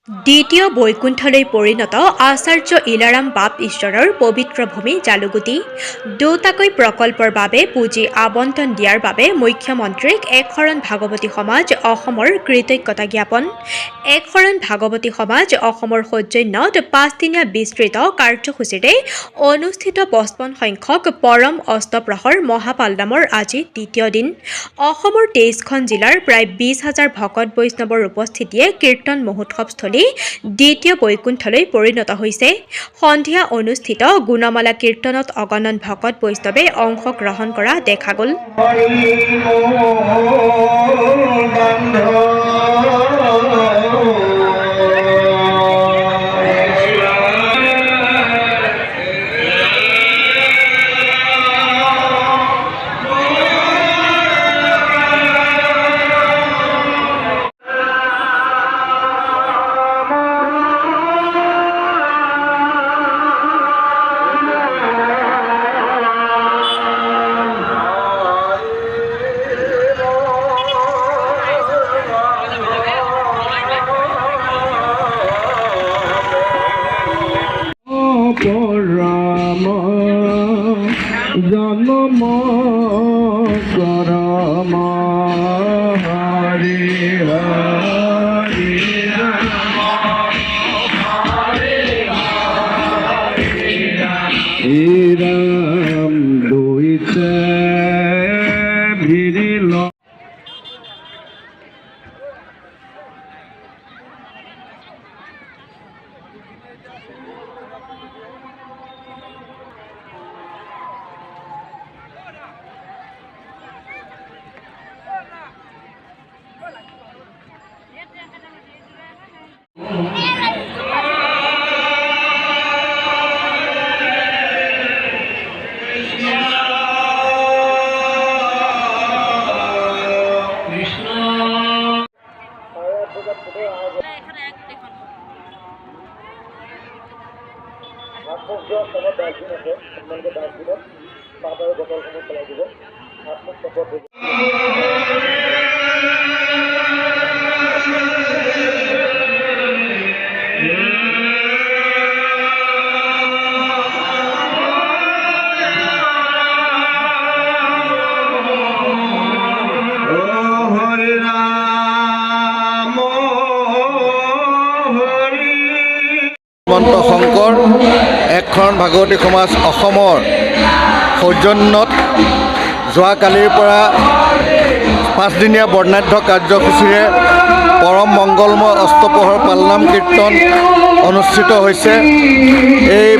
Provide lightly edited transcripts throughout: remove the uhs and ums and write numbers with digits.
দ্বিতীয় বৈকুণ্ঠলৈ পৰিণত আচাৰ্য ইলাৰাম বাপ ঈশ্বৰৰ পবিত্ৰ ভূমি জালুগুটি দুটাকৈ প্ৰকল্পৰ বাবে পুঁজি আবণ্টন দিয়াৰ বাবে মুখ্যমন্ত্ৰীক একশৰণ ভাগৱতী সমাজ অসমৰ কৃতজ্ঞতা জ্ঞাপন। একশৰণ ভাগৱতী সমাজ অসমৰ সৌজন্যত 5দিনীয়া বিস্তৃত কাৰ্যসূচীৰে অনুষ্ঠিত 55 সংখ্যক পৰম অস্তপ্ৰহৰ মহাপালনামৰ আজি দ্বিতীয় দিন। অসমৰ 23খন জিলাৰ প্ৰায় 20,000 ভকত বৈষ্ণৱৰ উপস্থিতিয়ে কীৰ্তন মহোৎসৱস্থলী দ্বিতীয় বৈকুণ্ঠলৈ পৰিণত হৈছে। সন্ধিয়া অনুষ্ঠিত গুণমালা কীৰ্তনত অগণন ভকত বৈষ্ণৱে অংশগ্ৰহণ কৰা দেখা গ'ল। ৰাম জন্ম কৰম হৰি হৰি ৰাম দুইতে ভিড়িল। শ্ৰীমন্ত শংকৰ একশৰণ ভাগৱতী সমাজ অসমৰ সৌজন্যত যোৱাকালিৰ পৰা 5দিনীয়া বৰ্ণাঢ্য কাৰ্যসূচীৰে পৰম মংগলময় অস্তপ্ৰহৰ পালনাম কীৰ্তন অনুষ্ঠিত হৈছে। এই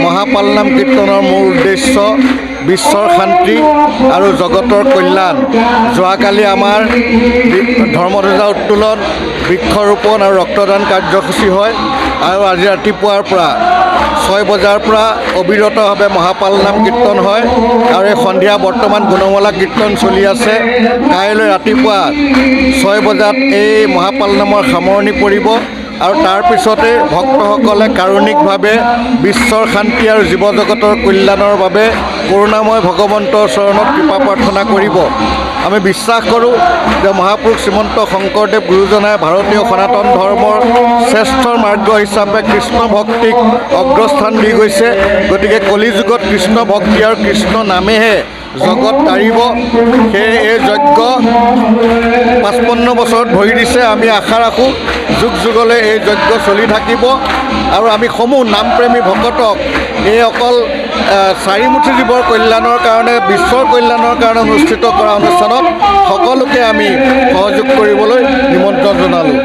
মহাপালনাম কীৰ্তনৰ মূল উদ্দেশ্য বিশ্বৰ শান্তি আৰু জগতৰ কল্যাণ। যোৱাকালি আমাৰ ধৰ্মধ্বজা উত্তোলন, বৃক্ষৰোপণ আৰু ৰক্তদান কাৰ্যসূচী হয় আৰু আজি ৰাতিপুৱাৰ পৰা 6 বজাৰ পৰা অবিৰতভাৱে মহাপালনাম কীৰ্তন হয় আৰু এই সন্ধিয়া বৰ্তমান গুণমালা কীৰ্তন চলি আছে। কাইলৈ ৰাতিপুৱা 6 বজাত এই মহাপালনামৰ সামৰণি পৰিব আৰু তাৰ পিছতে ভক্তসকলে কাৰুণিকভাৱে বিশ্বৰ শান্তি আৰু জীৱ জগতৰ কল্যাণৰ বাবে কৰুণাময় ভগৱন্তৰ চৰণত কৃপা প্ৰাৰ্থনা কৰিব। আমি বিশ্বাস কৰোঁ যে মহাপুৰুষ শ্ৰীমন্ত শংকৰদেৱ গুৰুজনাই ভাৰতীয় সনাতন ধৰ্মৰ শ্ৰেষ্ঠ মাৰ্গ হিচাপে কৃষ্ণ ভক্তিক অগ্ৰস্থান দি গৈছে। গতিকে কলিযুগত কৃষ্ণ ভক্তি আৰু কৃষ্ণ নামেহে জগত তাৰিব। সেয়ে এই যজ্ঞ 55 বছৰত ভৰি দিছে। আমি আশা ৰাখোঁ যুগ যুগলৈ এই যজ্ঞ চলি থাকিব আৰু আমি সমূহ নামপ্ৰেমী ভকতক এই অকল চাৰিমুঠি জীৱৰ কল্যাণৰ কাৰণে, বিশ্বৰ কল্যাণৰ কাৰণে অনুষ্ঠিত কৰা অনুষ্ঠানত সকলোকে আমি সহযোগ কৰিবলৈ নিমন্ত্ৰণ জনালোঁ।